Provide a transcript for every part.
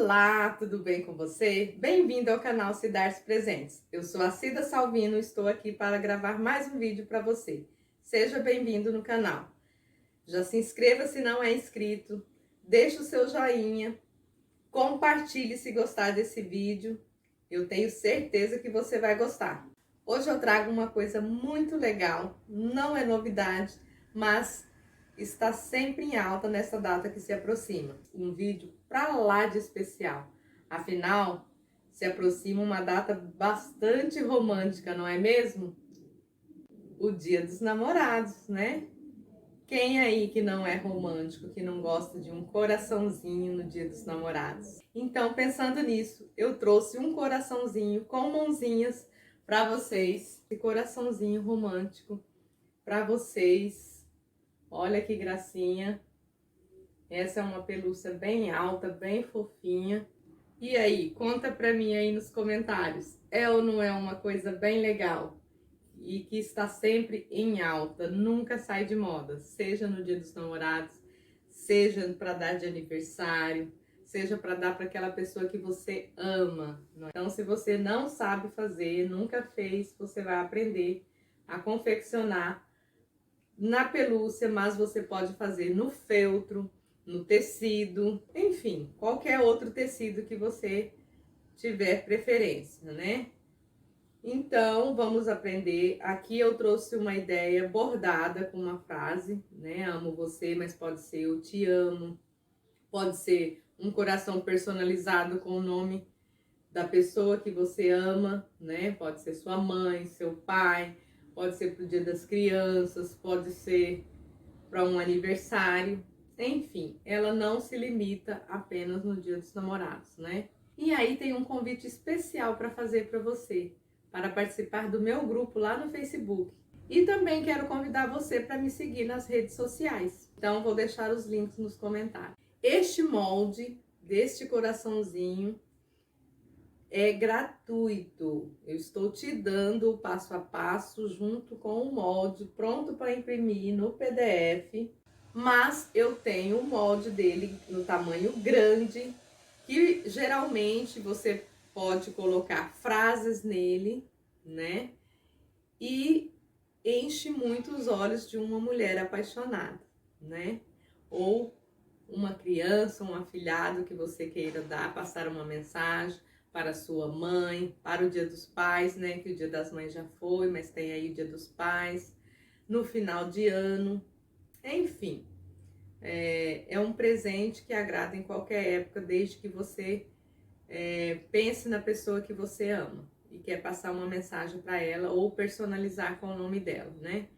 Olá, tudo bem com você? Bem-vindo ao canal Cidars Presentes. Eu sou a Cida Salvino e estou aqui para gravar mais um vídeo para você. Seja bem-vindo no canal. Já se inscreva se não é inscrito, deixe o seu joinha, compartilhe se gostar desse vídeo. Eu tenho certeza que você vai gostar. Hoje eu trago uma coisa muito legal, não é novidade, mas está sempre em alta nessa data que se aproxima. Um vídeo pra lá de especial. Afinal, se aproxima uma data bastante romântica, não é mesmo? O Dia dos Namorados, né? Quem aí que não é romântico, que não gosta de um coraçãozinho no Dia dos Namorados? Então, pensando nisso, eu trouxe um coraçãozinho com mãozinhas para vocês. Esse coraçãozinho romântico para vocês. Olha que gracinha. Essa é uma pelúcia bem alta, bem fofinha. E aí, conta pra mim aí nos comentários. É ou não é uma coisa bem legal? E que está sempre em alta, nunca sai de moda. Seja no Dia dos Namorados, seja para dar de aniversário, seja para dar para aquela pessoa que você ama. Então, se você não sabe fazer, nunca fez, você vai aprender a confeccionar na pelúcia, mas você pode fazer no feltro, no tecido, enfim, qualquer outro tecido que você tiver preferência, né? Então, vamos aprender. Aqui eu trouxe uma ideia bordada com uma frase, né? Amo você, mas pode ser eu te amo. Pode ser um coração personalizado com o nome da pessoa que você ama, né? Pode ser sua mãe, seu pai. Pode ser para o Dia das Crianças, pode ser para um aniversário. Enfim, ela não se limita apenas no Dia dos Namorados, né? E aí tem um convite especial para fazer para você, para participar do meu grupo lá no Facebook. E também quero convidar você para me seguir nas redes sociais. Então, vou deixar os links nos comentários. Este molde deste coraçãozinho é gratuito. Eu estou te dando o passo a passo junto com o molde pronto para imprimir no PDF. Mas eu tenho o molde dele no tamanho grande, que geralmente você pode colocar frases nele, né? E enche muito os olhos de uma mulher apaixonada, né? Ou uma criança, um afilhado que você queira dar, passar uma mensagem para sua mãe, para o Dia dos Pais, né? Que o Dia das Mães já foi, mas tem aí o Dia dos Pais, no final de ano, enfim. É um presente que agrada em qualquer época, desde que você pense na pessoa que você ama e quer passar uma mensagem para ela ou personalizar com o nome dela, né?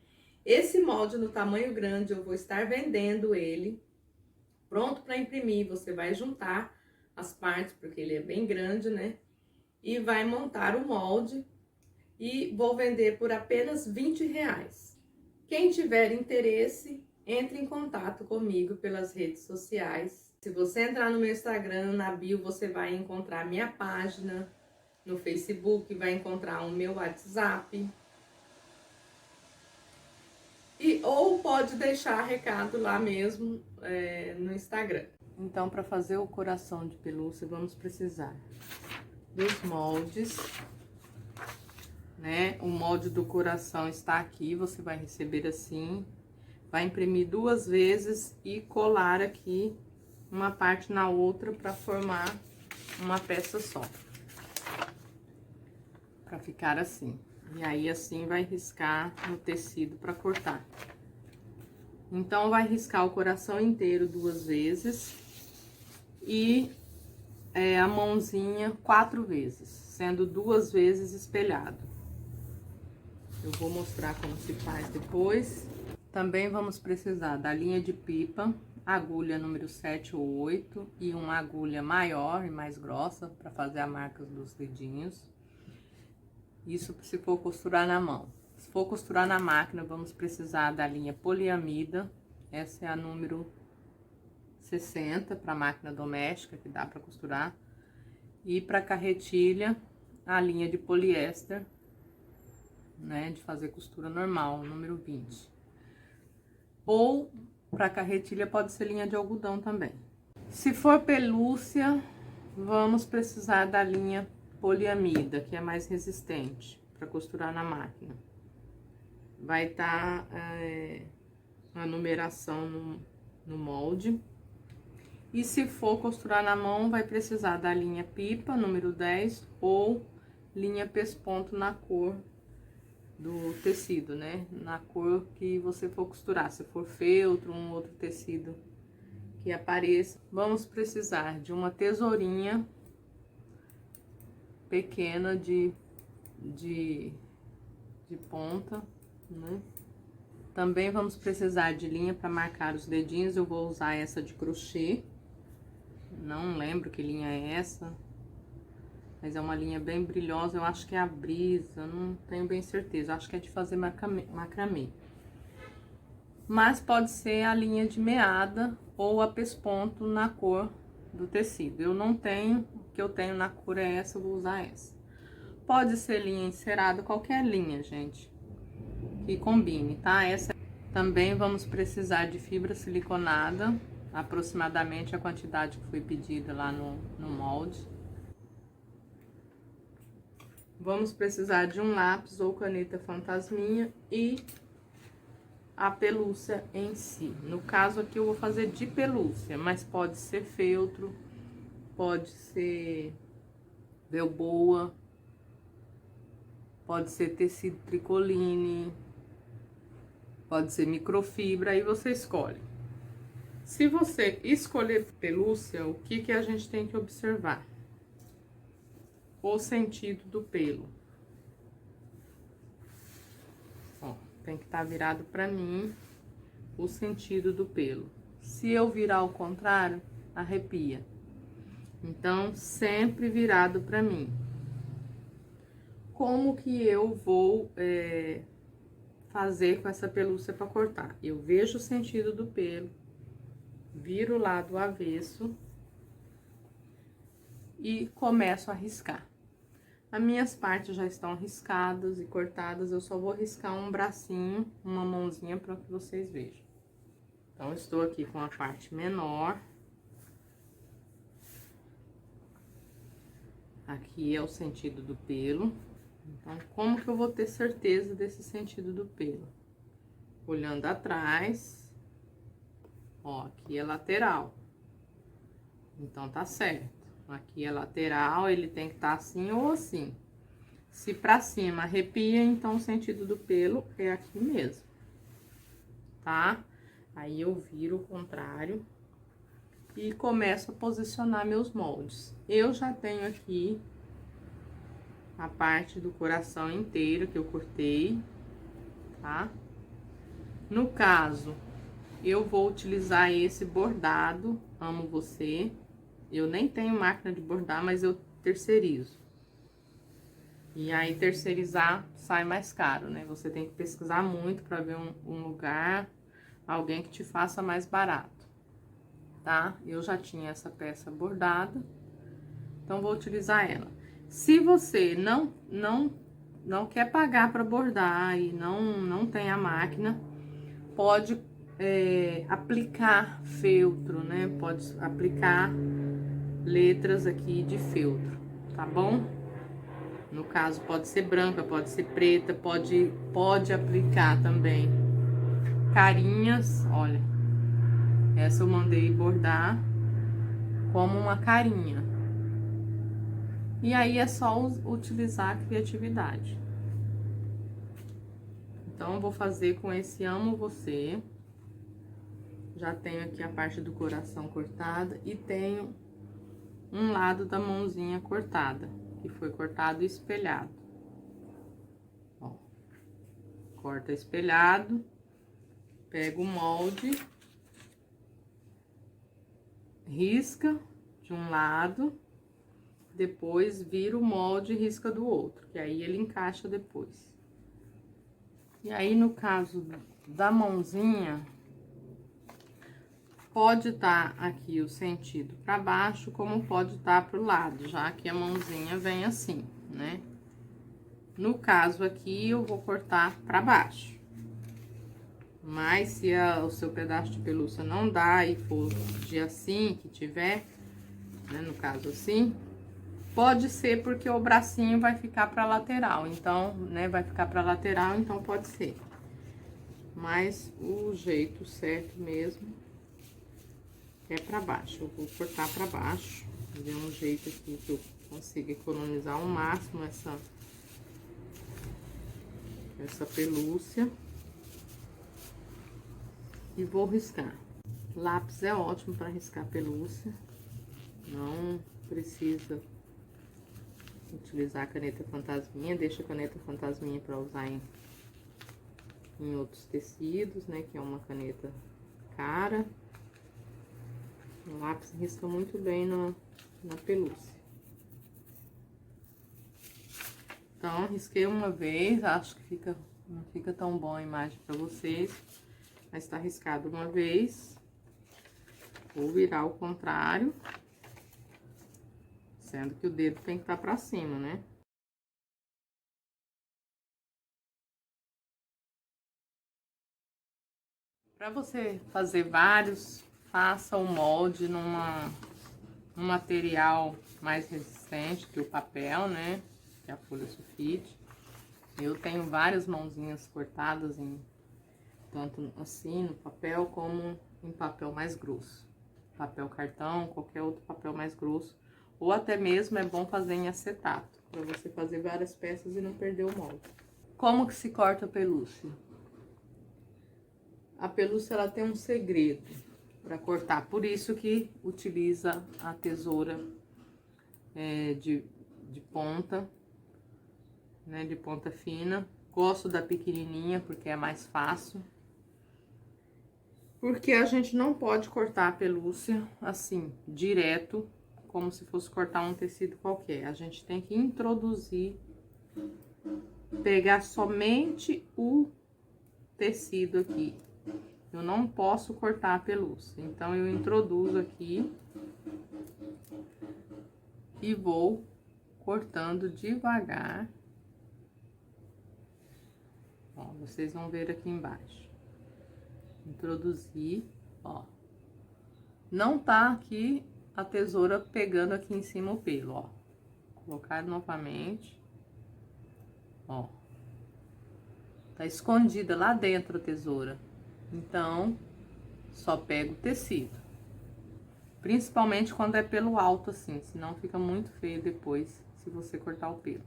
Esse molde no tamanho grande eu vou estar vendendo ele pronto para imprimir. Você vai juntar as partes, porque ele é bem grande, né? E vai montar o molde e vou vender por apenas R$20. Quem tiver interesse, entre em contato comigo pelas redes sociais. Se você entrar no meu Instagram, na bio, você vai encontrar minha página. No Facebook, vai encontrar o meu WhatsApp. Ou pode deixar recado lá mesmo no Instagram. Então, para fazer o coração de pelúcia, vamos precisar dos moldes, né? O molde do coração está aqui, você vai receber assim. Vai imprimir 2 vezes e colar aqui uma parte na outra para formar uma peça só. Para ficar assim. E aí, assim, vai riscar no tecido para cortar. Então, vai riscar o coração inteiro 2 vezes e a mãozinha 4 vezes, sendo 2 vezes espelhado. Eu vou mostrar como se faz depois. Também vamos precisar da linha de pipa, agulha número 7 ou 8 e uma agulha maior e mais grossa para fazer a marca dos dedinhos. Isso se for costurar na mão. Se for costurar na máquina, vamos precisar da linha poliamida. Essa é a número 60 para máquina doméstica, que dá para costurar. E para carretilha, a linha de poliéster, né, de fazer costura normal, número 20. Ou para carretilha pode ser linha de algodão também. Se for pelúcia, vamos precisar da linha poliamida, que é mais resistente para costurar na máquina. Vai estar a numeração no molde. E se for costurar na mão, vai precisar da linha pipa, número 10, ou linha pesponto na cor do tecido, né? Na cor que você for costurar, se for feltro, um outro tecido que apareça. Vamos precisar de uma tesourinha pequena de ponta, né? Também vamos precisar de linha para marcar os dedinhos. Eu vou usar essa de crochê. Não lembro que linha é essa, mas é uma linha bem brilhosa. Eu acho que é a Brisa, não tenho bem certeza. Acho que é de fazer macramê. Mas pode ser a linha de meada ou a pesponto na cor do tecido. Eu não tenho, o que eu tenho na cor é essa, eu vou usar essa. Pode ser linha encerada, qualquer linha, gente, que combine, tá? Essa também vamos precisar de fibra siliconada, aproximadamente a quantidade que foi pedida lá no molde. Vamos precisar de um lápis ou caneta fantasminha e a pelúcia em si. No caso aqui eu vou fazer de pelúcia, mas pode ser feltro, pode ser velboa, pode ser tecido tricoline, pode ser microfibra, aí você escolhe. Se você escolher pelúcia, o que a gente tem que observar? O sentido do pelo. Ó, tem que estar virado pra mim o sentido do pelo. Se eu virar ao contrário, arrepia. Então, sempre virado pra mim. Como que eu vou fazer com essa pelúcia para cortar? Eu vejo o sentido do pelo, viro o lado avesso e começo a riscar. As minhas partes já estão riscadas e cortadas, eu só vou riscar um bracinho, uma mãozinha para que vocês vejam. Então, estou aqui com a parte menor. Aqui é o sentido do pelo. Então, como que eu vou ter certeza desse sentido do pelo? Olhando atrás, ó, aqui é lateral. Então, tá certo. Aqui é lateral, ele tem que estar assim ou assim. Se pra cima arrepia, então o sentido do pelo é aqui mesmo, tá? Aí eu viro o contrário e começo a posicionar meus moldes. Eu já tenho aqui a parte do coração inteiro que eu cortei, tá? No caso, eu vou utilizar esse bordado, Amo Você. Eu nem tenho máquina de bordar, mas eu terceirizo. E aí, terceirizar sai mais caro, né? Você tem que pesquisar muito para ver um lugar, alguém que te faça mais barato, tá? Eu já tinha essa peça bordada, então vou utilizar ela. Se você não quer pagar para bordar e não tem a máquina, pode aplicar feltro, né? Pode aplicar letras aqui de feltro, tá bom? No caso, pode ser branca, pode ser preta, pode aplicar também carinhas, olha. Essa eu mandei bordar como uma carinha. E aí, é só utilizar a criatividade. Então, eu vou fazer com esse Amo Você. Já tenho aqui a parte do coração cortada e tenho um lado da mãozinha cortada, que foi cortado e espelhado. Ó, corta espelhado, pega o molde, risca de um lado, depois vira o molde e risca do outro, que aí ele encaixa depois. E aí, no caso da mãozinha, pode estar aqui o sentido para baixo, como pode estar para o lado, já que a mãozinha vem assim, né? No caso aqui, eu vou cortar para baixo. Mas se o seu pedaço de pelúcia não dá e for de assim que tiver, né, no caso assim. Pode ser porque o bracinho vai ficar pra lateral, então, né, vai ficar pra lateral, então pode ser. Mas o jeito certo mesmo é pra baixo. Eu vou cortar pra baixo, ver um jeito aqui que eu consiga economizar ao máximo essa pelúcia. E vou riscar. Lápis é ótimo para riscar pelúcia. Não precisa utilizar a caneta fantasminha. Deixa a caneta fantasminha para usar em outros tecidos, né? Que é uma caneta cara. O lápis risca muito bem na pelúcia. Então, risquei uma vez. Acho que não fica tão boa a imagem para vocês. Mas tá riscado uma vez. Vou virar ao contrário. Sendo que o dedo tem que estar pra cima, né? Para você fazer vários, faça o molde num material mais resistente que o papel, né? Que é a folha sulfite. Eu tenho várias mãozinhas cortadas tanto assim no papel como em papel mais grosso. Papel cartão, qualquer outro papel mais grosso. Ou até mesmo é bom fazer em acetato, para você fazer várias peças e não perder o molde. Como que se corta a pelúcia? A pelúcia, ela tem um segredo para cortar, por isso que utiliza a tesoura de ponta, né, de ponta fina. Gosto da pequenininha porque é mais fácil. Porque a gente não pode cortar a pelúcia assim, direto, como se fosse cortar um tecido qualquer. A gente tem que introduzir, pegar somente o tecido aqui. Eu não posso cortar a pelúcia, então eu introduzo aqui e vou cortando devagar. Ó, vocês vão ver aqui embaixo. Introduzir, ó. Não tá aqui a tesoura pegando aqui em cima o pelo, ó. Colocar novamente, ó. Tá escondida lá dentro a tesoura. Então, só pega o tecido. Principalmente quando é pelo alto assim, senão fica muito feio depois, se você cortar o pelo.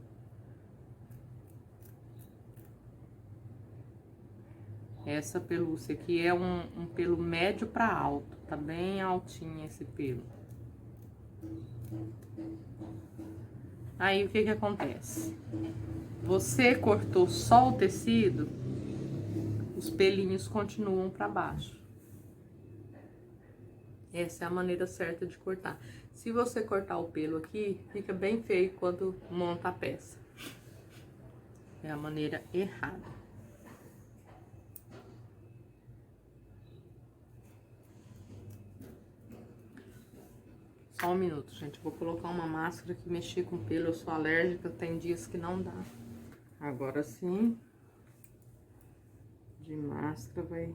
Essa pelúcia aqui é um pelo médio para alto, tá bem altinho esse pelo. Aí, o que que acontece? Você cortou só o tecido, os pelinhos continuam para baixo. Essa é a maneira certa de cortar. Se você cortar o pelo aqui, fica bem feio quando monta a peça. É a maneira errada. Só um minuto, gente. Vou colocar uma máscara que mexer com pelo. Eu sou alérgica, tem dias que não dá. Agora sim, de máscara vai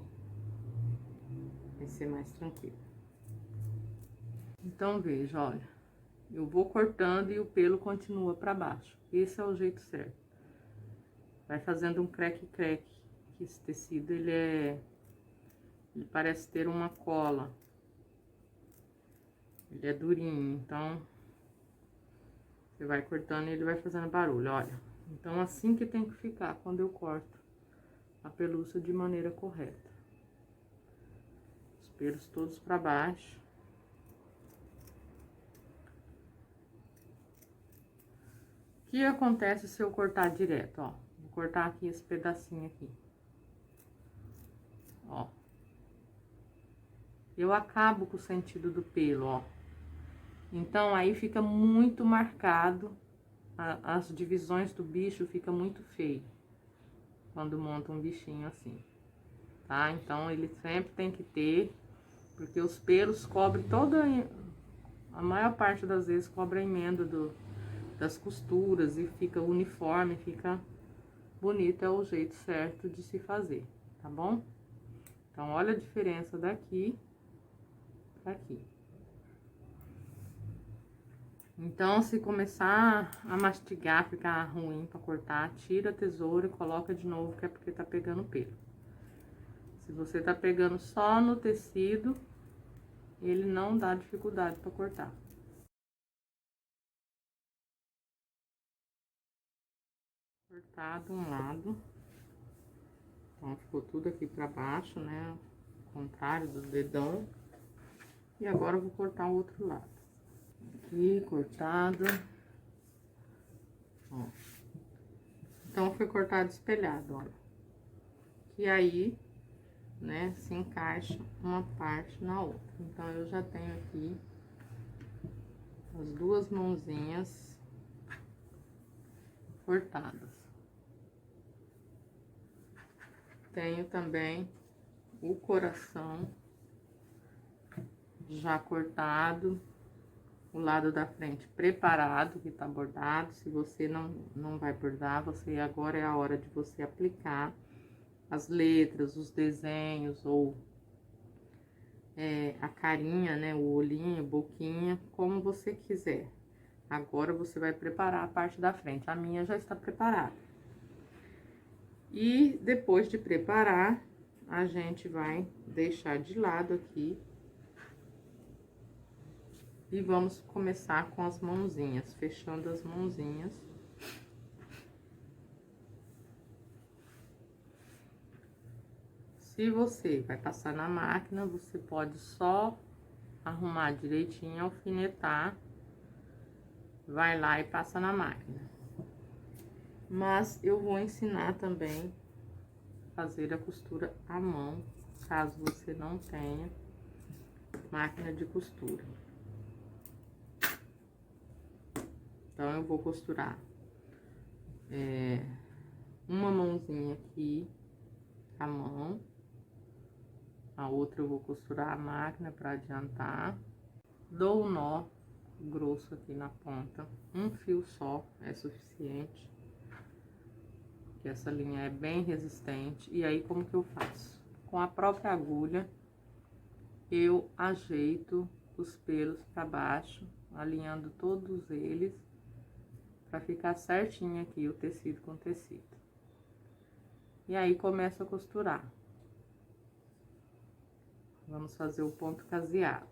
ser mais tranquilo. Então, veja, olha. Eu vou cortando e o pelo continua para baixo. Esse é o jeito certo. Vai fazendo um creque-creque. Esse tecido, ele parece ter uma cola. Ele é durinho, então você vai cortando e ele vai fazendo barulho, olha. Então, assim que tem que ficar quando eu corto a pelúcia de maneira correta. Os pelos todos para baixo. O que acontece se eu cortar direto, ó? Vou cortar aqui esse pedacinho aqui. Ó. Eu acabo com o sentido do pelo, ó. Então, aí fica muito marcado, as divisões do bicho fica muito feio, quando monta um bichinho assim, tá? Então, ele sempre tem que ter, porque os pelos cobrem a maior parte das vezes cobre a emenda das costuras e fica uniforme, fica bonito, é o jeito certo de se fazer, tá bom? Então, olha a diferença daqui pra aqui. Então, se começar a mastigar, ficar ruim pra cortar, tira a tesoura e coloca de novo, que é porque tá pegando pelo. Se você tá pegando só no tecido, ele não dá dificuldade pra cortar. Cortado um lado. Então, ficou tudo aqui pra baixo, né? Ao contrário do dedão. E agora eu vou cortar o outro lado. Aqui, cortado. Ó. Então, foi cortado espelhado, ó. E aí, né, se encaixa uma parte na outra. Então, eu já tenho aqui as duas mãozinhas cortadas. Tenho também o coração já cortado, o lado da frente preparado, que tá bordado. Se você não vai bordar, você agora é a hora de você aplicar as letras, os desenhos, ou a carinha, né, o olhinho, boquinha, como você quiser. Agora você vai preparar a parte da frente. A minha já está preparada. E depois de preparar, a gente vai deixar de lado aqui. E vamos começar com as mãozinhas, fechando as mãozinhas. Se você vai passar na máquina, você pode só arrumar direitinho, alfinetar, vai lá e passa na máquina. Mas eu vou ensinar também a fazer a costura à mão, caso você não tenha máquina de costura. Então, eu vou costurar uma mãozinha aqui, a mão, a outra eu vou costurar a máquina para adiantar. Dou um nó grosso aqui na ponta, um fio só é suficiente, que essa linha é bem resistente. E aí, como que eu faço? Com a própria agulha, eu ajeito os pelos para baixo, alinhando todos eles, para ficar certinho aqui o tecido com tecido. E aí, começo a costurar. Vamos fazer o ponto caseado.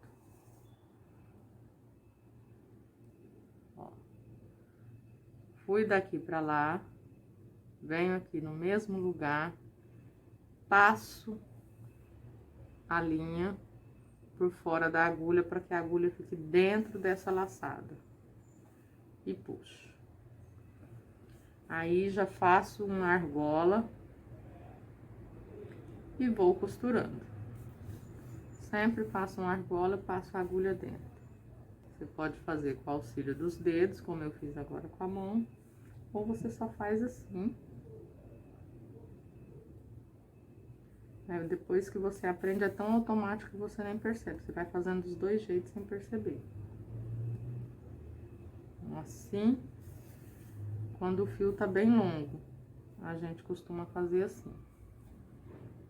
Ó. Fui daqui pra lá, venho aqui no mesmo lugar, passo a linha por fora da agulha, para que a agulha fique dentro dessa laçada. E puxo. Aí, já faço uma argola e vou costurando. Sempre passo uma argola, passo a agulha dentro. Você pode fazer com o auxílio dos dedos, como eu fiz agora com a mão, ou você só faz assim. Depois que você aprende, é tão automático que você nem percebe. Você vai fazendo dos dois jeitos sem perceber. Assim, quando o fio tá bem longo, a gente costuma fazer assim.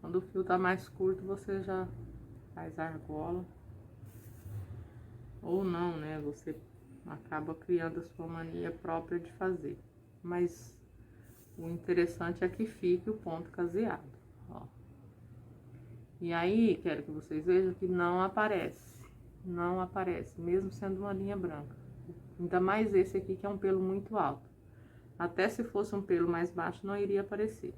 Quando o fio tá mais curto, você já faz a argola. Ou não, né? Você acaba criando a sua mania própria de fazer. Mas o interessante é que fique o ponto caseado, ó. E aí, quero que vocês vejam que não aparece. Não aparece, mesmo sendo uma linha branca. Ainda mais esse aqui, que é um pelo muito alto. Até se fosse um pelo mais baixo, não iria aparecer.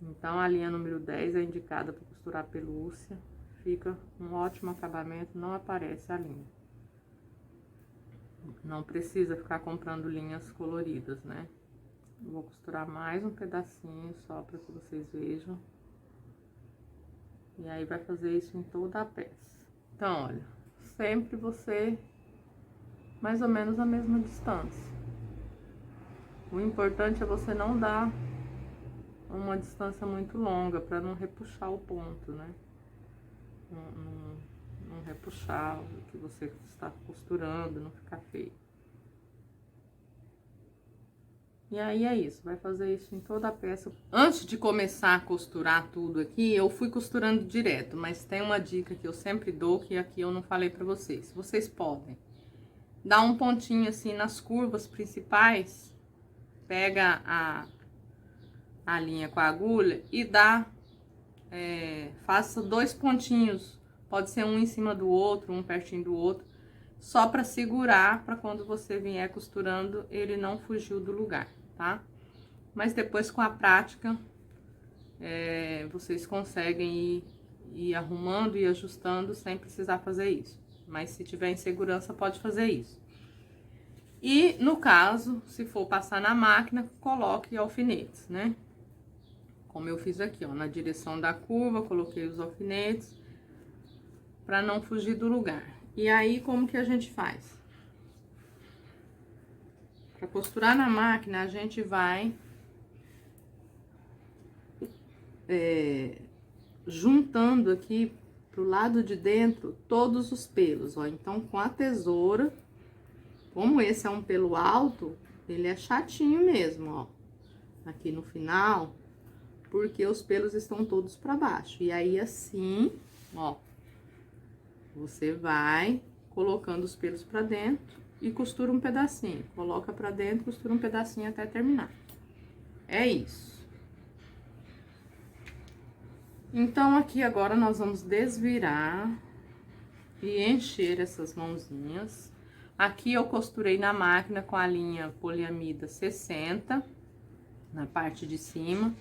Então, a linha número 10 é indicada para costurar pelúcia. Fica um ótimo acabamento, não aparece a linha. Não precisa ficar comprando linhas coloridas, né? Vou costurar mais um pedacinho só para que vocês vejam. E aí, vai fazer isso em toda a peça. Então, olha, sempre você mais ou menos a mesma distância. O importante é você não dar uma distância muito longa, para não repuxar o ponto, né? Não repuxar o que você está costurando, não ficar feio. E aí é isso, vai fazer isso em toda a peça. Antes de começar a costurar tudo aqui, eu fui costurando direto, mas tem uma dica que eu sempre dou, que aqui eu não falei pra vocês. Vocês podem dá um pontinho assim nas curvas principais, pega a linha com a agulha e faça 2 pontinhos, pode ser um em cima do outro, um pertinho do outro, só para segurar, para quando você vier costurando, ele não fugiu do lugar, tá? Mas depois, com a prática, vocês conseguem ir arrumando e ajustando sem precisar fazer isso. Mas se tiver insegurança, pode fazer isso. E, no caso, se for passar na máquina, coloque alfinetes, né? Como eu fiz aqui, ó, na direção da curva, coloquei os alfinetes para não fugir do lugar. E aí, como que a gente faz? Para costurar na máquina, a gente vai juntando aqui pro lado de dentro todos os pelos, ó. Então, com a tesoura, como esse é um pelo alto, ele é chatinho mesmo, ó. Aqui no final, porque os pelos estão todos para baixo. E aí, assim, ó, você vai colocando os pelos para dentro e costura um pedacinho. Coloca para dentro, costura um pedacinho até terminar. É isso. Então, aqui agora nós vamos desvirar e encher essas mãozinhas. Aqui eu costurei na máquina com a linha poliamida 60, na parte de cima.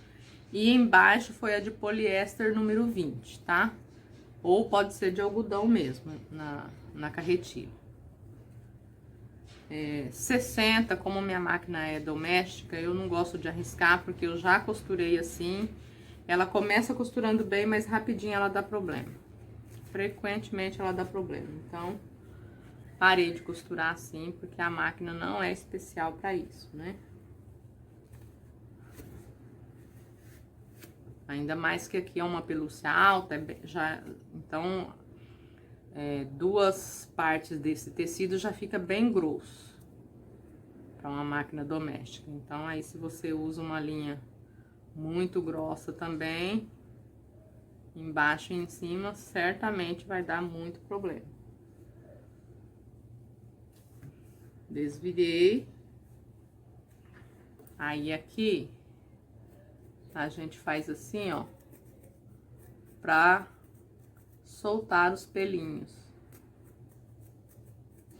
E embaixo foi a de poliéster número 20, tá? Ou pode ser de algodão mesmo, na carretilha. 60, como minha máquina é doméstica, eu não gosto de arriscar, porque eu já costurei assim. Ela começa costurando bem, mas rapidinho ela dá problema. Frequentemente ela dá problema. Então, parei de costurar assim, porque a máquina não é especial para isso, né? Ainda mais que aqui é uma pelúcia alta, então, 2 partes desse tecido já fica bem grosso para uma máquina doméstica. Então, aí se você usa uma linha muito grossa também, embaixo e em cima, certamente vai dar muito problema. Desvirei. Aí aqui a gente faz assim, ó, pra soltar os pelinhos.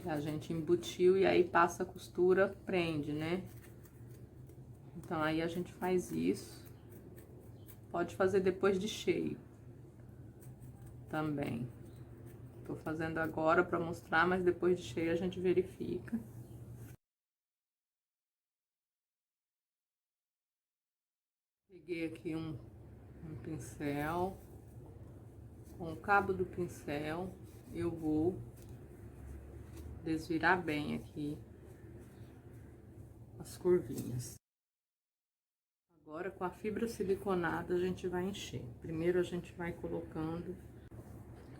A gente embutiu e aí passa a costura, prende, né? Então, aí a gente faz isso. Pode fazer depois de cheio também. Tô fazendo agora pra mostrar, mas depois de cheio a gente verifica. Peguei aqui um pincel. Com o cabo do pincel, eu vou desvirar bem aqui as curvinhas. Agora, com a fibra siliconada, a gente vai encher. Primeiro, a gente vai colocando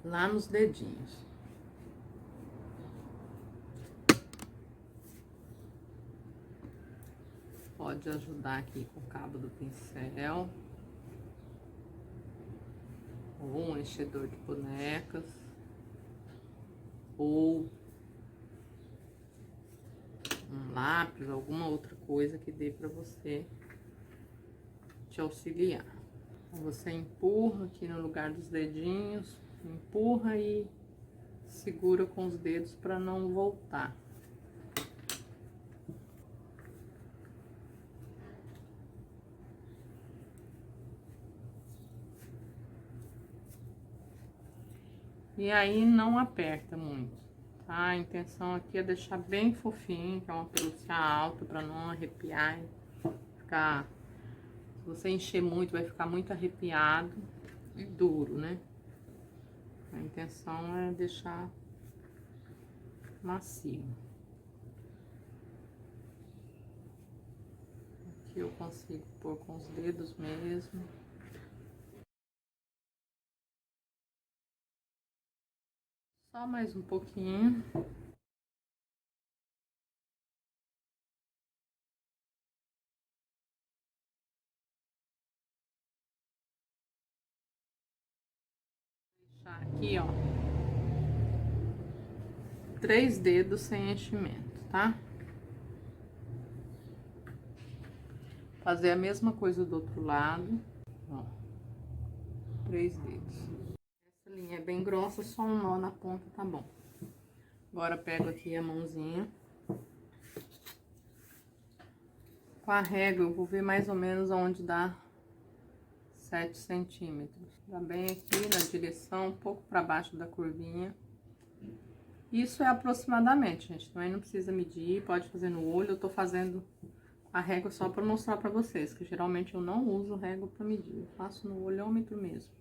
lá nos dedinhos. Pode ajudar aqui com o cabo do pincel. Ou um enchedor de bonecas. Ou um lápis, alguma outra coisa que dê pra você te auxiliar. Você empurra aqui no lugar dos dedinhos, empurra e segura com os dedos para não voltar. E aí não aperta muito, tá? A intenção aqui é deixar bem fofinho, que é uma pelúcia alta, para não arrepiar e ficar... Se você encher muito, vai ficar muito arrepiado e duro, né? A intenção é deixar macio. Aqui eu consigo pôr com os dedos mesmo. Só mais um pouquinho. Deixar aqui, ó. 3 dedos sem enchimento, tá? Fazer a mesma coisa do outro lado, ó. 3 dedos. Essa linha é bem grossa, só um nó na ponta tá bom. Agora pego aqui a mãozinha. Com a régua eu vou ver mais ou menos onde dá 7 centímetros. Dá bem aqui na direção, um pouco para baixo da curvinha. Isso é aproximadamente, gente. Também não precisa medir, pode fazer no olho. Eu tô fazendo a régua só para mostrar para vocês, que geralmente eu não uso régua para medir. Eu faço no olhômetro mesmo.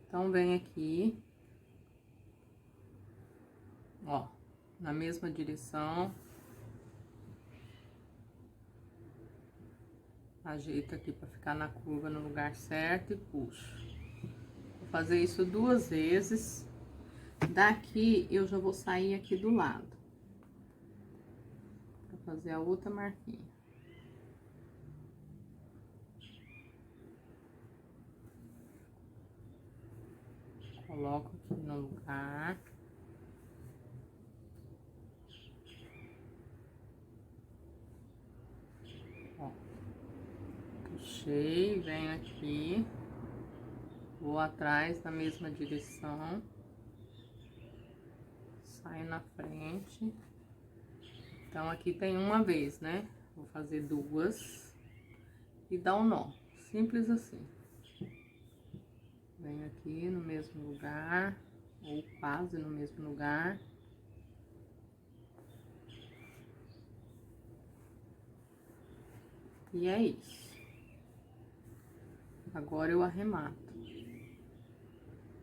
Então, vem aqui. Ó, na mesma direção. Ajeito aqui para ficar na curva no lugar certo e puxo. Vou fazer isso 2 vezes. Daqui eu já vou sair aqui do lado. Para fazer a outra marquinha. Coloco aqui no lugar. Ó. Puxei, venho aqui. Vou atrás na mesma direção. Saio na frente. Então, aqui tem uma vez, né? Vou fazer 2 e dar um nó. Simples assim. Venho aqui no mesmo lugar, ou quase no mesmo lugar. E é isso. Agora eu arremato.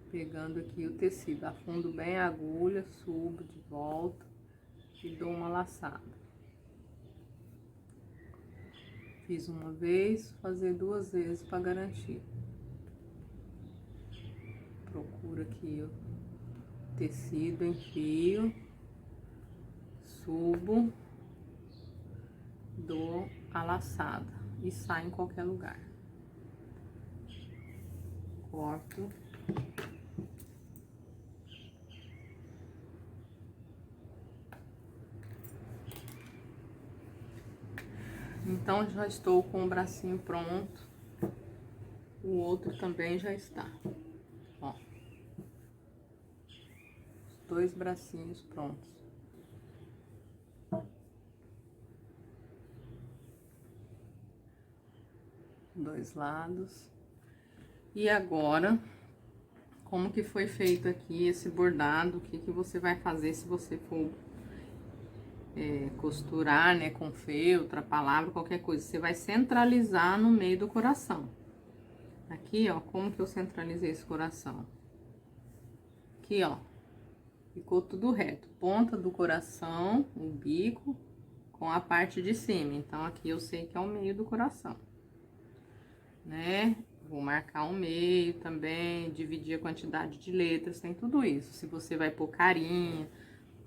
Pegando aqui o tecido, afundo bem a agulha, subo de volta e dou uma laçada. Fiz uma vez, fazer 2 vezes para garantir. Procuro aqui o tecido, enfio, subo, dou a laçada e saio em qualquer lugar. Corto. Então, já estou com o bracinho pronto. O outro também já está. Ó. Os 2 bracinhos prontos. Dois lados. E agora, como que foi feito aqui esse bordado? O que que você vai fazer se você for costurar, né, com feltro, a palavra, qualquer coisa, você vai centralizar no meio do coração. Aqui, ó, como que eu centralizei esse coração? Aqui, ó, ficou tudo reto, ponta do coração, o bico, com a parte de cima. Então, aqui eu sei que é o meio do coração, né? Vou marcar o meio também, dividir a quantidade de letras, tem tudo isso. Se você vai pôr carinha,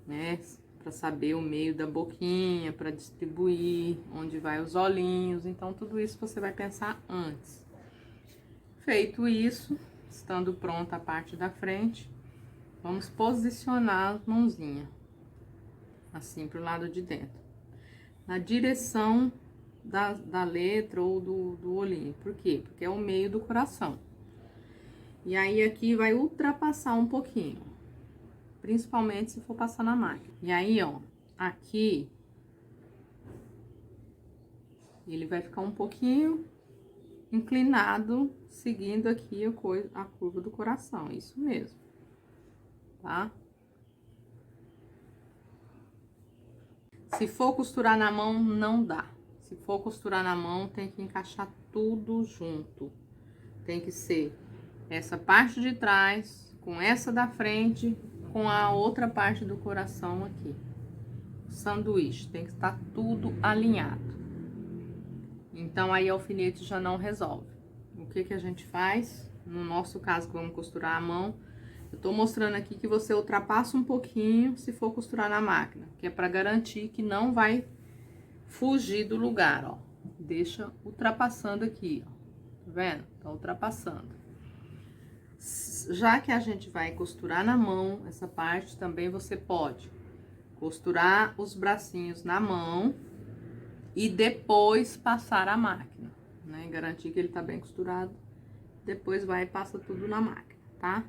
né? Para saber o meio da boquinha, para distribuir, onde vai os olhinhos. Então, tudo isso você vai pensar antes. Feito isso, estando pronta a parte da frente, vamos posicionar as mãozinhas, assim, pro lado de dentro. Na direção da letra ou do olhinho. Por quê? Porque é o meio do coração. E aí, aqui vai ultrapassar um pouquinho. Principalmente se for passar na máquina. E aí, ó, aqui, ele vai ficar um pouquinho inclinado, seguindo aqui a curva do coração. Isso mesmo, tá? Se for costurar na mão, não dá. Se for costurar na mão, tem que encaixar tudo junto. Tem que ser essa parte de trás com essa da frente, com a outra parte do coração aqui. Sanduíche, tem que estar tudo alinhado. Então, aí, alfinete já não resolve. O que que a gente faz? No nosso caso, que vamos costurar a mão, eu tô mostrando aqui que você ultrapassa um pouquinho se for costurar na máquina, que é para garantir que não vai fugir do lugar, ó. Deixa ultrapassando aqui, ó. Tá vendo? Tá ultrapassando. Mas já que a gente vai costurar na mão, essa parte também você pode costurar os bracinhos na mão e depois passar a máquina, né? Garantir que ele tá bem costurado. Depois vai e passa tudo na máquina, tá?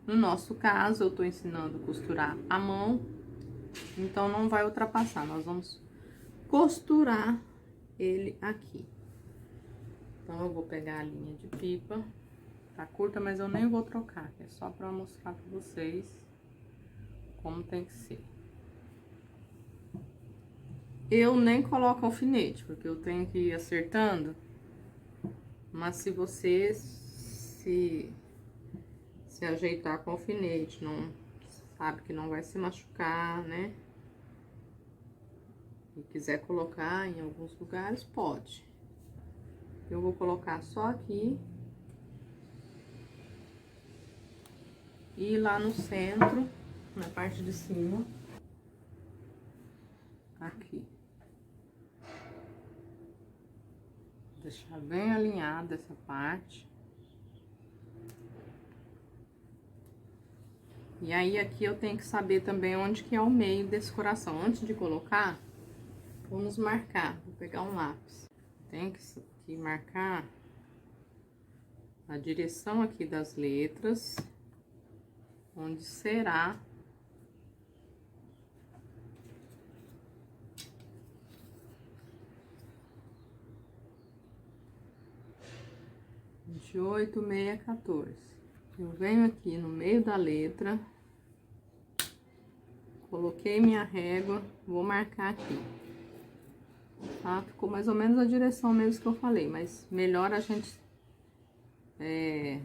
No nosso caso, eu tô ensinando a costurar a mão, então não vai ultrapassar. Nós vamos costurar ele aqui. Então, eu vou pegar a linha de pipa. Tá curta, mas eu nem vou trocar, é só pra mostrar pra vocês como tem que ser. Eu nem coloco alfinete, porque eu tenho que ir acertando. Mas se você se ajeitar com alfinete, não sabe que não vai se machucar, né? E quiser colocar em alguns lugares, pode. Eu vou colocar só aqui. E lá no centro, na parte de cima. Aqui. Deixar bem alinhada essa parte. E aí, aqui eu tenho que saber também onde que é o meio desse coração. Antes de colocar, vamos marcar. Vou pegar um lápis. Tem que marcar a direção aqui das letras, onde será de 8, 6, 14. Eu venho aqui no meio da letra, coloquei minha régua, vou marcar aqui. Tá? Ficou mais ou menos a direção mesmo que eu falei, mas melhor a gente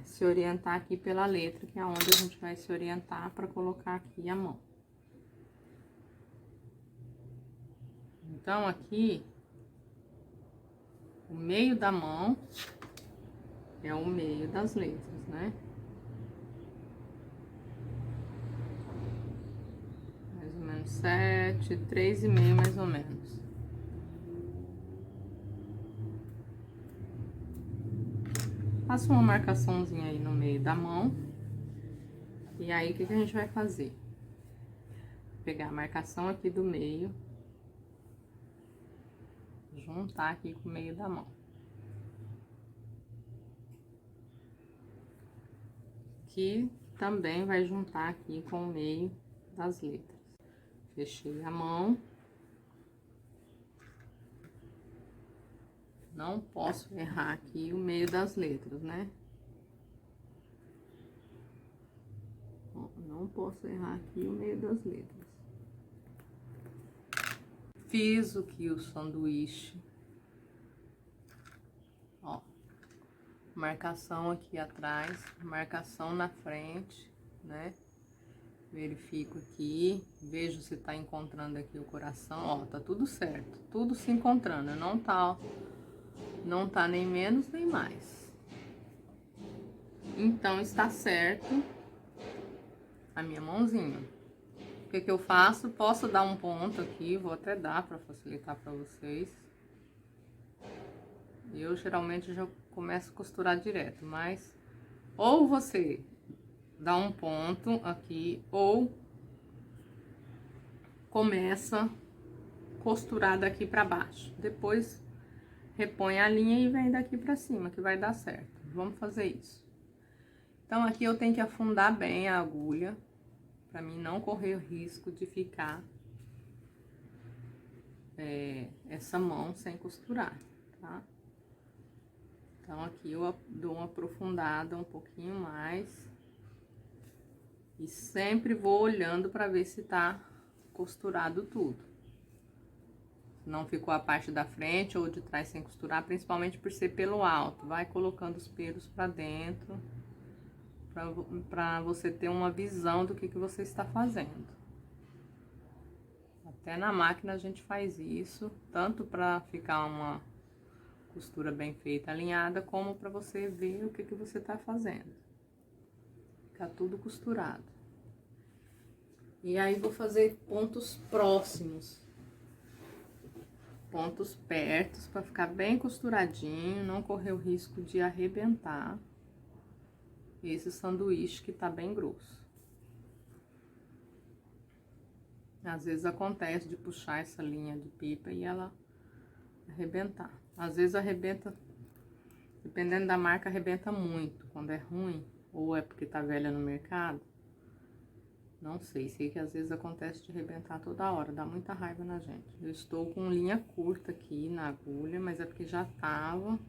se orientar aqui pela letra, que é onde a gente vai se orientar para colocar aqui a mão. Então, aqui, o meio da mão é o meio das letras, né? Mais ou menos 7, 3,5 mais ou menos. Faço uma marcaçãozinha aí no meio da mão. E aí, o que a gente vai fazer? Pegar a marcação aqui do meio. Juntar aqui com o meio da mão. Que também vai juntar aqui com o meio das letras. Fechei a mão. Não posso errar aqui o meio das letras, né? Não posso errar aqui o meio das letras. Fiz aqui o sanduíche. Ó. Marcação aqui atrás, marcação na frente, né? Verifico aqui, vejo se tá encontrando aqui o coração. Ó, tá tudo certo, tudo se encontrando. Não tá nem menos nem mais. Então, está certo a minha mãozinha. O que que eu faço? Posso dar um ponto aqui, vou até dar para facilitar para vocês. Eu geralmente já começo a costurar direto, mas ou você dá um ponto aqui, ou começa a costurar daqui para baixo. Depois repõe a linha e vem daqui para cima, que vai dar certo. Vamos fazer isso. Então, aqui eu tenho que afundar bem a agulha, para mim não correr o risco de ficar essa mão sem costurar, tá? Então, aqui eu dou uma aprofundada um pouquinho mais. E sempre vou olhando para ver se tá costurado tudo. Não ficou a parte da frente ou de trás sem costurar, principalmente por ser pelo alto. Vai colocando os pelos para dentro, para você ter uma visão do que você está fazendo. Até na máquina a gente faz isso, tanto para ficar uma costura bem feita, alinhada, como para você ver o que você está fazendo. Fica tudo costurado. E aí, vou fazer pontos próximos. Pontos pertos, para ficar bem costuradinho, não correr o risco de arrebentar. esse sanduíche que tá bem grosso. Às vezes acontece de puxar essa linha de pipa e ela arrebentar. Às vezes arrebenta, dependendo da marca, arrebenta muito. Quando é ruim, ou é porque tá velha no mercado, não sei. Sei que às vezes acontece de arrebentar toda hora, dá muita raiva na gente. Eu estou com linha curta aqui na agulha, mas é porque já tava.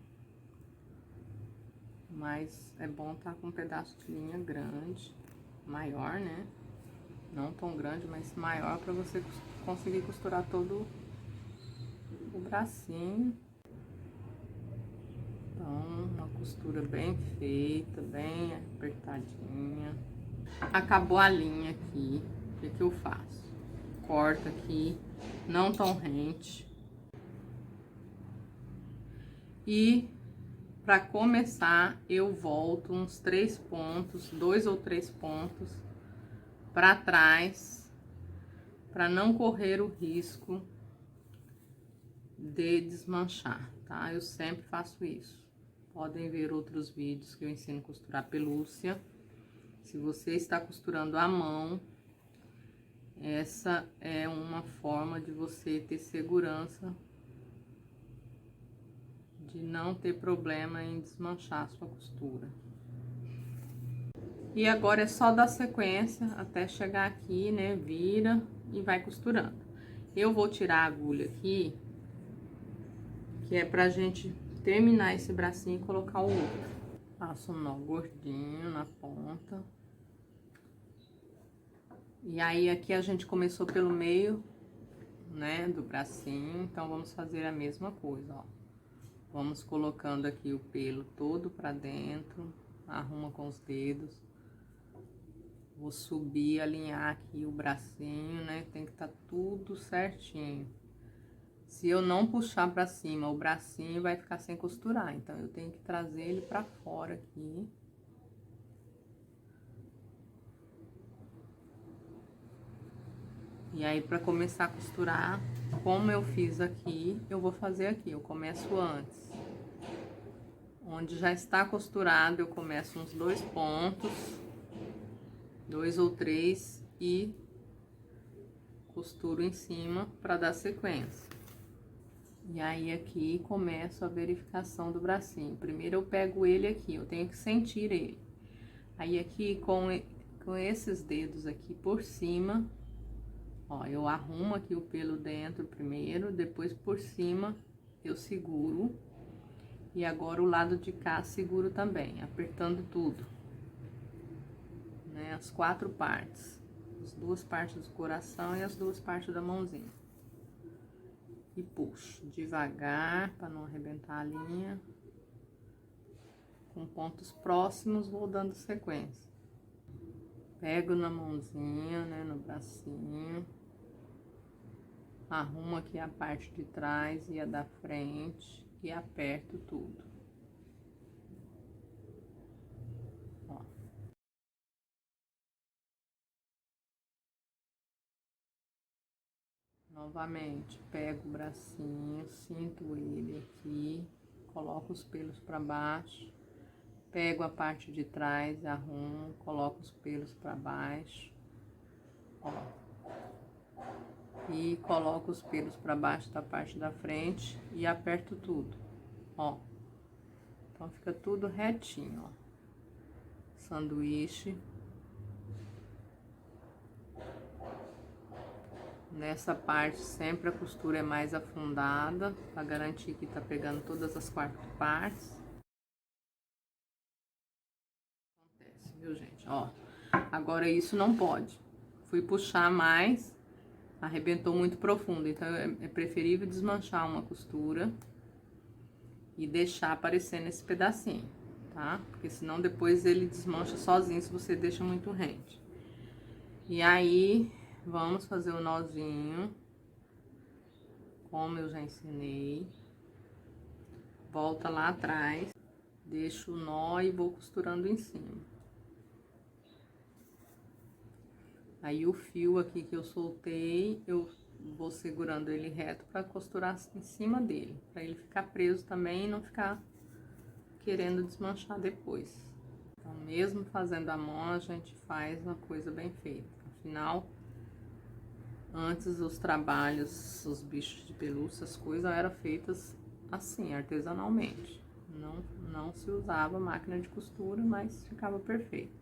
Mas é bom tá com um pedaço de linha grande, maior, né? Não tão grande, mas maior, para você conseguir costurar todo o bracinho. Então, uma costura bem feita, bem apertadinha. Acabou a linha aqui, o que que eu faço? Corta aqui, não tão rente. E para começar, eu volto uns 3 pontos, 2 ou 3 pontos para trás, para não correr o risco de desmanchar, tá? Eu sempre faço isso. Podem ver outros vídeos que eu ensino a costurar pelúcia. Se você está costurando à mão, essa é uma forma de você ter segurança de não ter problema em desmanchar a sua costura. E agora é só dar sequência até chegar aqui, né? Vira e vai costurando. Eu vou tirar a agulha aqui, que é pra gente terminar esse bracinho e colocar o outro. Faço um nó gordinho na ponta. E aí, aqui a gente começou pelo meio, né, do bracinho, então vamos fazer a mesma coisa, ó. Vamos colocando aqui o pelo todo pra dentro, arruma com os dedos. Vou subir, alinhar aqui o bracinho, né, tem que tá tudo certinho. Se eu não puxar pra cima, o bracinho vai ficar sem costurar, então eu tenho que trazer ele pra fora aqui. E aí, pra começar a costurar, como eu fiz aqui, eu vou fazer aqui. Eu começo antes. Onde já está costurado, eu começo uns 2 pontos, 2 ou 3, e costuro em cima pra dar sequência. E aí, aqui, começo a verificação do bracinho. Primeiro, eu pego ele aqui, eu tenho que sentir ele. Aí, aqui, com esses dedos aqui por cima, ó, eu arrumo aqui o pelo dentro primeiro, depois por cima eu seguro. E agora o lado de cá seguro também, apertando tudo, né? As 4 partes. As 2 partes do coração e as 2 partes da mãozinha. E puxo devagar, para não arrebentar a linha. Com pontos próximos, vou dando sequência. Pego na mãozinha, né, no bracinho. Arrumo aqui a parte de trás e a da frente e aperto tudo. Ó. Novamente, pego o bracinho, sinto ele aqui, coloco os pelos para baixo, pego a parte de trás, arrumo, coloco os pelos para baixo, ó. E coloco os pelos para baixo da parte da frente e aperto tudo, ó. Então, fica tudo retinho, ó. Sanduíche. Nessa parte, sempre a costura é mais afundada, para garantir que tá pegando todas as 4 partes. Acontece, viu, gente? Ó, agora isso não pode. Fui puxar mais, arrebentou muito profundo, então é preferível desmanchar uma costura e deixar aparecendo esse pedacinho, tá? Porque senão depois ele desmancha sozinho se você deixa muito rente. E aí, vamos fazer o nozinho, como eu já ensinei. Volta lá atrás, deixo o nó e vou costurando em cima. Aí, o fio aqui que eu soltei, eu vou segurando ele reto para costurar em cima dele, para ele ficar preso também e não ficar querendo desmanchar depois. Então, mesmo fazendo a mão, a gente faz uma coisa bem feita. Afinal, antes os trabalhos, os bichos de pelúcia, as coisas eram feitas assim, artesanalmente. Não se usava máquina de costura, mas ficava perfeito.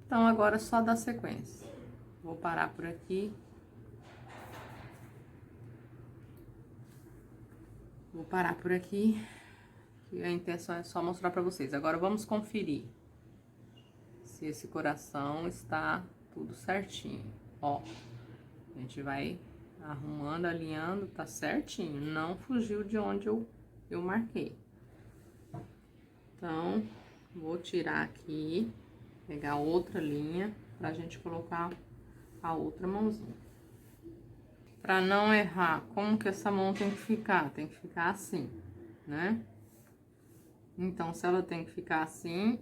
Então, agora é só dar sequência. Vou parar por aqui. Vou parar por aqui. E a intenção é só mostrar pra vocês. Agora vamos conferir se esse coração está tudo certinho. Ó, a gente vai arrumando, alinhando, tá certinho. Não fugiu de onde eu marquei. Então, vou tirar aqui, pegar outra linha pra gente colocar a outra mãozinha. Pra não errar, como que essa mão tem que ficar? Tem que ficar assim, né? Então, se ela tem que ficar assim,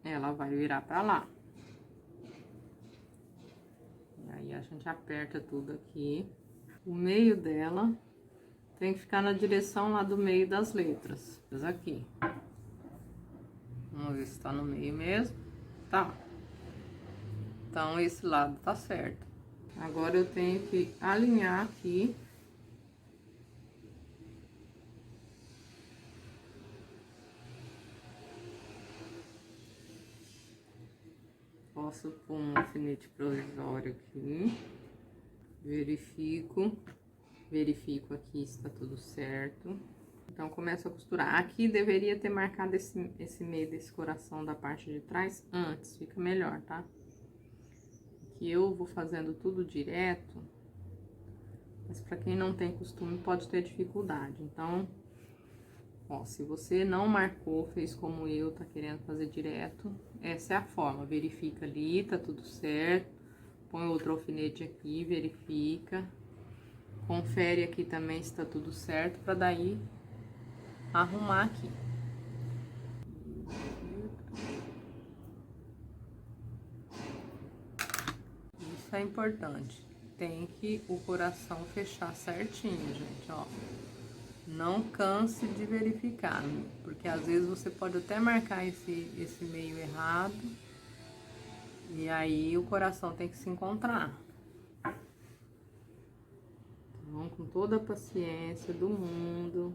ela vai virar pra lá. E aí, a gente aperta tudo aqui. O meio dela tem que ficar na direção lá do meio das letras. Aqui. Vamos ver se tá no meio mesmo. Tá. Então, esse lado tá certo. Agora, eu tenho que alinhar aqui. Posso pôr um alfinete provisório aqui. Verifico aqui se tá tudo certo. Então, começo a costurar. Aqui deveria ter marcado esse meio desse coração da parte de trás antes, fica melhor, tá? Que eu vou fazendo tudo direto, mas pra quem não tem costume pode ter dificuldade. Então, ó, se você não marcou, fez como eu, tá querendo fazer direto, essa é a forma. Verifica ali, tá tudo certo. Põe outro alfinete aqui, verifica. Confere aqui também se tá tudo certo, pra daí arrumar aqui. Isso é importante. Tem que o coração fechar certinho, gente, ó. Não canse de verificar, porque às vezes você pode até marcar esse meio errado. E aí o coração tem que se encontrar. Então, com toda a paciência do mundo,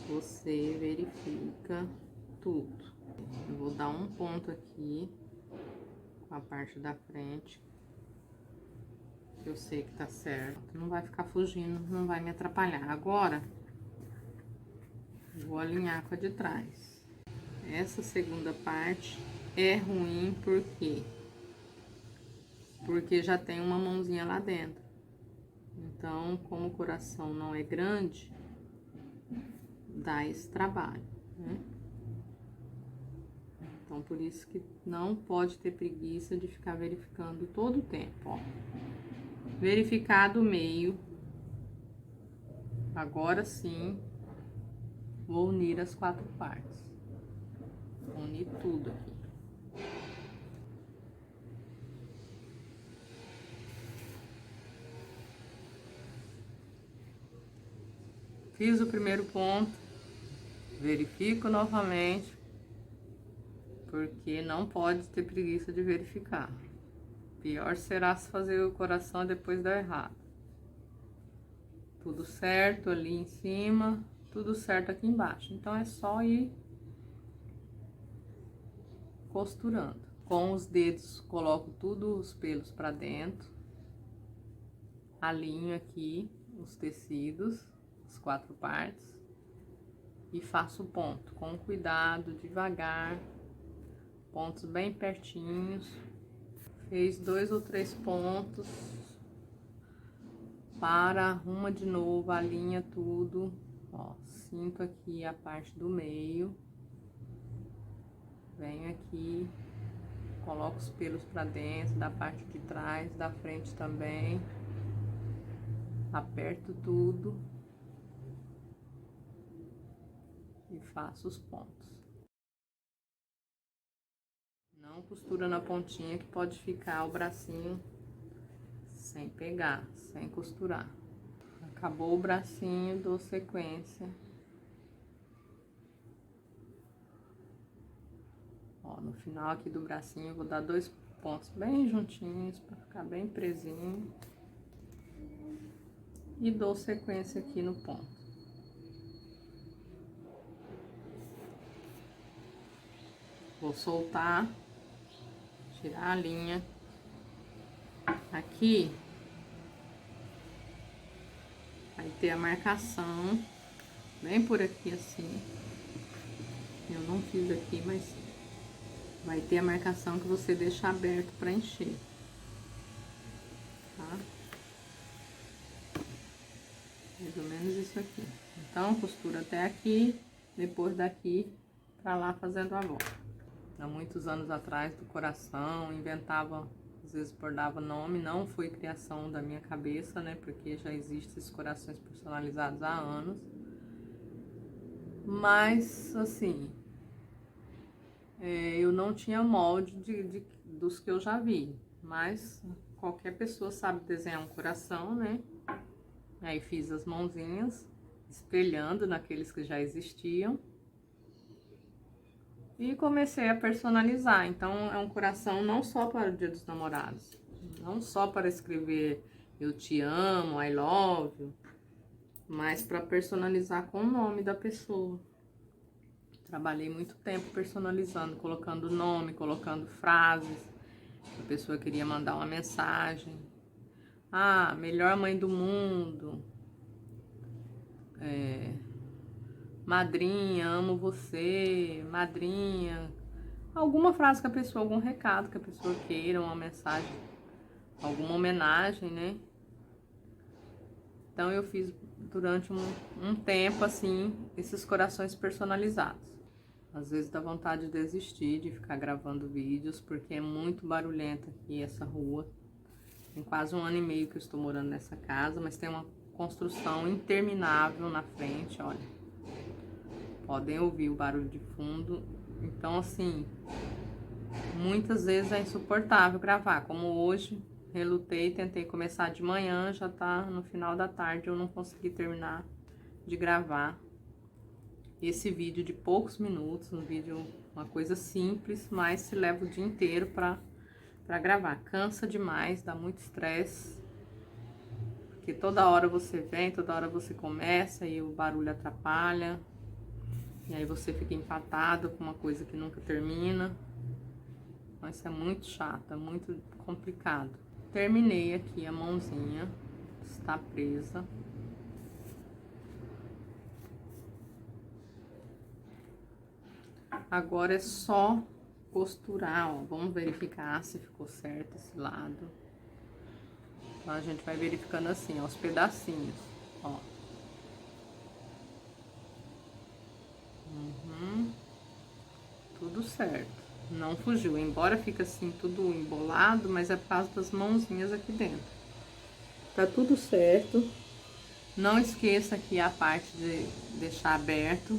você verifica tudo. Eu vou dar um ponto aqui com a parte da frente, que eu sei que tá certo. Não vai ficar fugindo, não vai me atrapalhar. Agora, vou alinhar com a de trás. Essa segunda parte é ruim porque já tem uma mãozinha lá dentro. Então, como o coração não é grande, dá esse trabalho, né? Então, por isso que não pode ter preguiça de ficar verificando todo o tempo, ó. Verificado o meio. Agora sim, vou unir as 4 partes. Vou unir tudo aqui. Fiz o primeiro ponto, verifico novamente, porque não pode ter preguiça de verificar. Pior será se fazer o coração e depois dar errado. Tudo certo ali em cima, tudo certo aqui embaixo. Então, é só ir costurando. Com os dedos, coloco tudo os pelos pra dentro. Alinho aqui os tecidos, as 4 partes. E faço ponto, com cuidado, devagar. Pontos bem pertinhos. Fez 2 ou 3 pontos. Para, arruma de novo, alinha tudo. Ó, sinto aqui a parte do meio. Venho aqui, coloco os pelos pra dentro, da parte de trás, da frente também. Aperto tudo. E faço os pontos. Não costura na pontinha, que pode ficar o bracinho sem pegar, sem costurar. Acabou o bracinho, dou sequência. no final aqui do bracinho eu vou dar 2 pontos bem juntinhos para ficar bem presinho. E dou sequência aqui no ponto. Vou soltar, tirar a linha. Aqui vai ter a marcação, bem por aqui assim. Eu não fiz aqui, mas vai ter a marcação que você deixa aberto para encher, tá? Mais ou menos isso aqui. Então, costura até aqui, depois daqui pra lá fazendo a volta. Há muitos anos atrás, do coração, inventava, às vezes bordava nome, não foi criação da minha cabeça, né? Porque já existem esses corações personalizados há anos. Mas, assim, eu não tinha molde dos que eu já vi. Mas qualquer pessoa sabe desenhar um coração, né? Aí fiz as mãozinhas, espelhando naqueles que já existiam. E comecei a personalizar. Então, é um coração não só para o Dia dos Namorados. Não só para escrever eu te amo, I love you. Mas para personalizar com o nome da pessoa. Trabalhei muito tempo personalizando, colocando nome, colocando frases. A pessoa queria mandar uma mensagem. Ah, melhor mãe do mundo. Madrinha, amo você. Madrinha. Alguma frase que a pessoa, algum recado que a pessoa queira, uma mensagem, alguma homenagem, né? Então eu fiz durante um tempo, assim, esses corações personalizados. Às vezes dá vontade de desistir, de ficar gravando vídeos, porque é muito barulhenta aqui essa rua. Tem quase 1 ano e meio que eu estou morando nessa casa, mas tem uma construção interminável na frente, olha. Podem ouvir o barulho de fundo. Então, assim, muitas vezes é insuportável gravar. Como hoje, relutei, tentei começar de manhã, já tá no final da tarde, eu não consegui terminar de gravar esse vídeo de poucos minutos, um vídeo, uma coisa simples, mas se leva o dia inteiro pra gravar. Cansa demais, dá muito estresse, porque toda hora você vem, toda hora você começa e o barulho atrapalha, e aí você fica empatado com uma coisa que nunca termina. Então isso é muito chato, é muito complicado. Terminei aqui a mãozinha, está presa. Agora é só costurar, ó. Vamos verificar se ficou certo esse lado. Então a gente vai verificando assim, ó, os pedacinhos, ó. Tudo certo. Não fugiu, embora fique assim tudo embolado, mas é por causa das mãozinhas aqui dentro. Tá tudo certo. Não esqueça aqui a parte de deixar aberto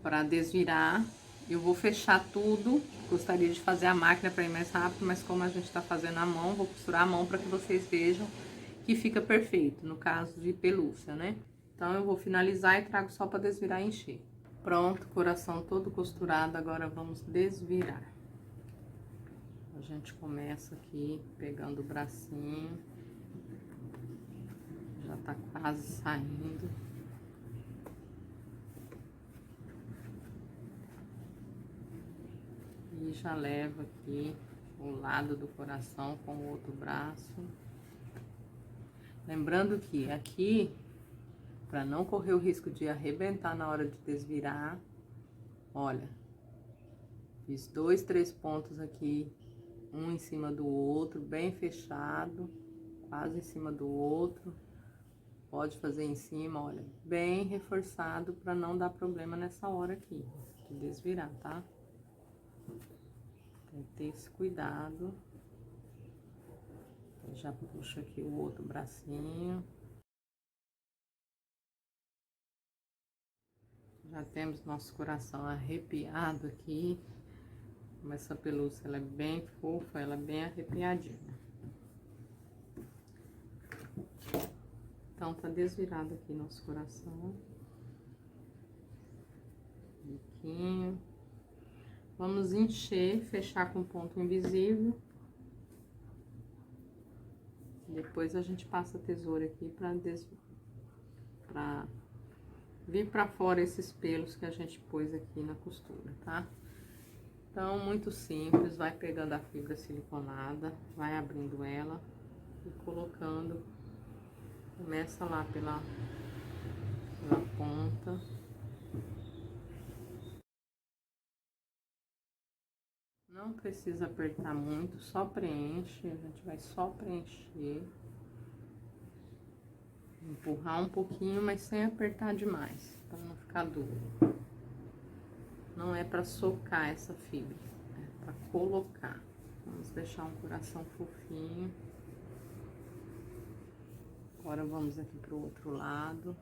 para desvirar. Eu vou fechar tudo. Gostaria de fazer a máquina para ir mais rápido, mas como a gente tá fazendo a mão, vou costurar a mão para que vocês vejam que fica perfeito, no caso de pelúcia, né? Então eu vou finalizar e trago só para desvirar e encher. Pronto, coração todo costurado, agora vamos desvirar. A gente começa aqui pegando o bracinho. Já tá quase saindo. E já leva aqui o lado do coração com o outro braço. Lembrando que aqui, para não correr o risco de arrebentar na hora de desvirar, olha, fiz 2, 3 pontos aqui, um em cima do outro, bem fechado, quase em cima do outro. Pode fazer em cima, olha, bem reforçado para não dar problema nessa hora aqui, de desvirar, tá? Tem que ter esse cuidado. Eu já puxo aqui o outro bracinho. Já temos nosso coração arrepiado aqui. Mas essa pelúcia, ela é bem fofa, ela é bem arrepiadinha. Então, tá desvirado aqui nosso coração. Biquinho. Vamos encher, fechar com ponto invisível. Depois a gente passa a tesoura aqui pra vir pra fora esses pelos que a gente pôs aqui na costura, tá? Então, muito simples, vai pegando a fibra siliconada, vai abrindo ela e colocando, começa lá pela ponta. Não precisa apertar muito, só preenche, a gente vai só preencher. Empurrar um pouquinho, mas sem apertar demais, para não ficar duro. Não é para socar essa fibra, é para colocar. Vamos deixar um coração fofinho. Agora vamos aqui pro outro lado.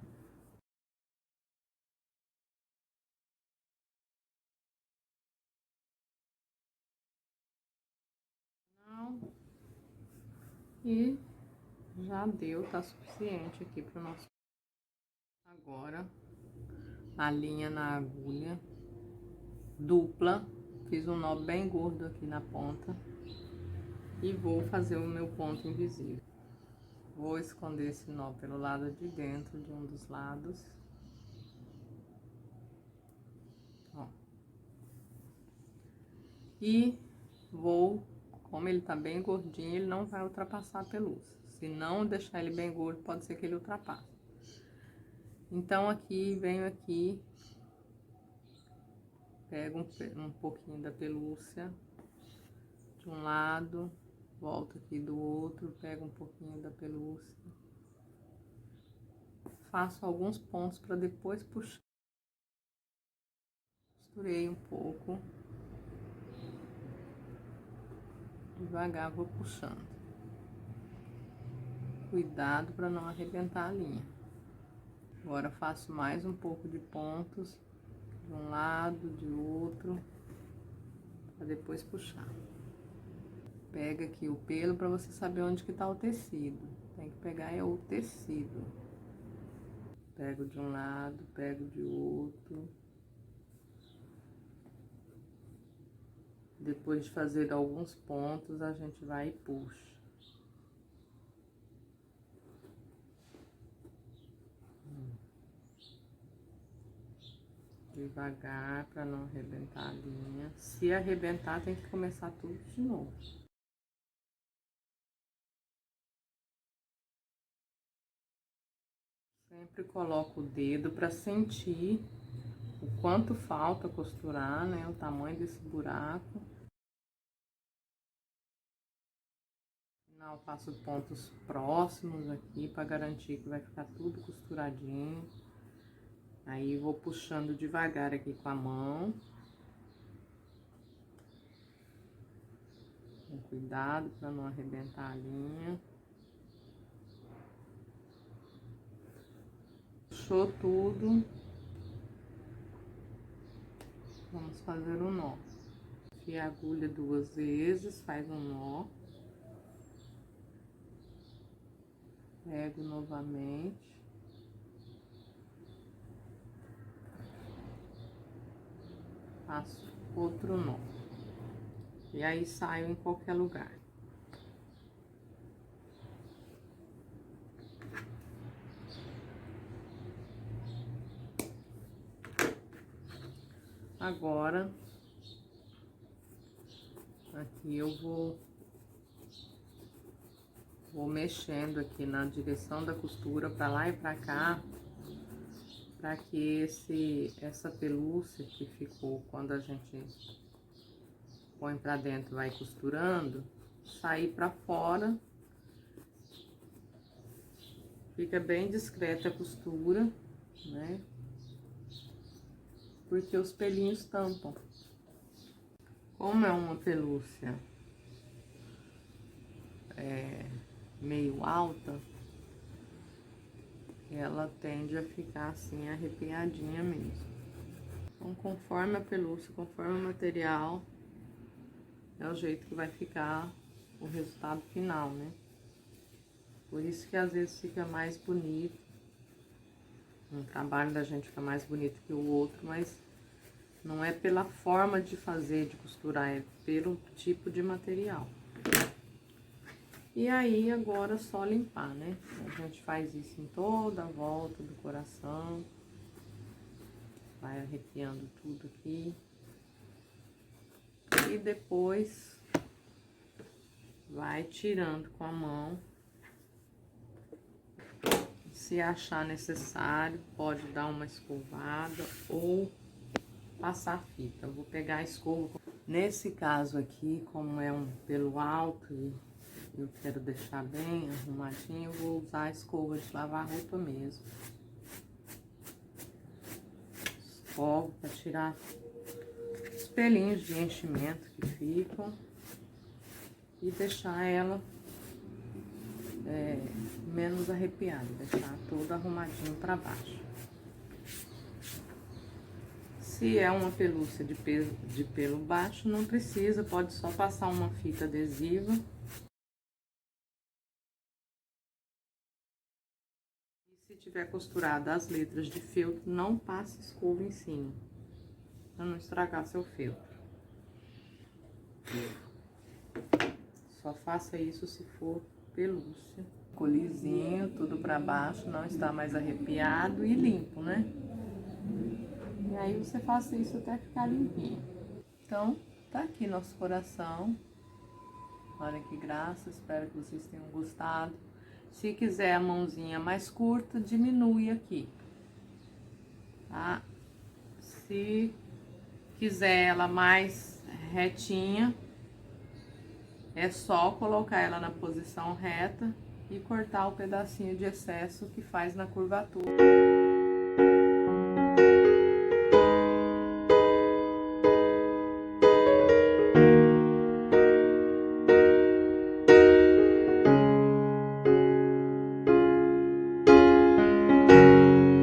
E já deu, tá suficiente aqui pro nosso. Agora, a linha na agulha dupla, fiz um nó bem gordo aqui na ponta e vou fazer o meu ponto invisível. Vou esconder esse nó pelo lado de dentro de um dos lados. Ó. E vou, como ele tá bem gordinho, ele não vai ultrapassar a pelúcia. Se não deixar ele bem gordo, pode ser que ele ultrapasse. Então, aqui, venho aqui, pego um pouquinho da pelúcia de um lado, volto aqui do outro, pego um pouquinho da pelúcia. Faço alguns pontos para depois puxar. Costurei um pouco. Devagar vou puxando. Cuidado para não arrebentar a linha. Agora faço mais um pouco de pontos de um lado, de outro, para depois puxar. Pega aqui o pelo para você saber onde que tá o tecido. Tem que pegar é o tecido. Pego de um lado, pego de outro. Depois de fazer alguns pontos, a gente vai e puxa. Devagar para não arrebentar a linha. Se arrebentar, tem que começar tudo de novo. Sempre coloco o dedo para sentir o quanto falta costurar, né? O tamanho desse buraco. No final, faço pontos próximos aqui para garantir que vai ficar tudo costuradinho. Aí, vou puxando devagar aqui com a mão. Com cuidado para não arrebentar a linha. Puxou tudo. Vamos fazer um nó. Enfia a agulha 2 vezes, faz um nó. Pego novamente. Faço outro nó. E aí saio em qualquer lugar. Agora, aqui eu vou mexendo aqui na direção da costura para lá e para cá, para que essa pelúcia que ficou quando a gente põe para dentro, vai costurando, sair para fora. Fica bem discreta a costura, né? Porque os pelinhos tampam. Como é uma pelúcia meio alta, ela tende a ficar assim arrepiadinha mesmo. Então, conforme a pelúcia, conforme o material, é o jeito que vai ficar o resultado final, né? Por isso que às vezes fica mais bonito. Um trabalho da gente fica mais bonito que o outro, mas Não é pela forma de fazer, de costurar, é pelo tipo de material. E aí, agora é só limpar, né? A gente faz isso em toda a volta do coração. Vai arrepiando tudo aqui. E depois vai tirando com a mão. Se achar necessário, pode dar uma escovada ou passar fita. Eu vou pegar a escova. Nesse caso aqui, como é um pelo alto e eu quero deixar bem arrumadinho, eu vou usar a escova de lavar roupa mesmo. Escovo para tirar os pelinhos de enchimento que ficam e deixar ela menos arrepiada, deixar toda arrumadinho para baixo. Se é uma pelúcia de pelo baixo, não precisa, pode só passar uma fita adesiva. E se tiver costurado as letras de feltro, não passe escova em cima, para não estragar seu feltro. Só faça isso se for pelúcia. Colizinho, tudo para baixo, não está mais arrepiado e limpo, né? E aí você faça isso até ficar limpinho. Então, tá aqui nosso coração. Olha que graça, espero que vocês tenham gostado. Se quiser a mãozinha mais curta, diminui aqui, tá? Se quiser ela mais retinha, é só colocar ela na posição reta e cortar o pedacinho de excesso que faz na curvatura.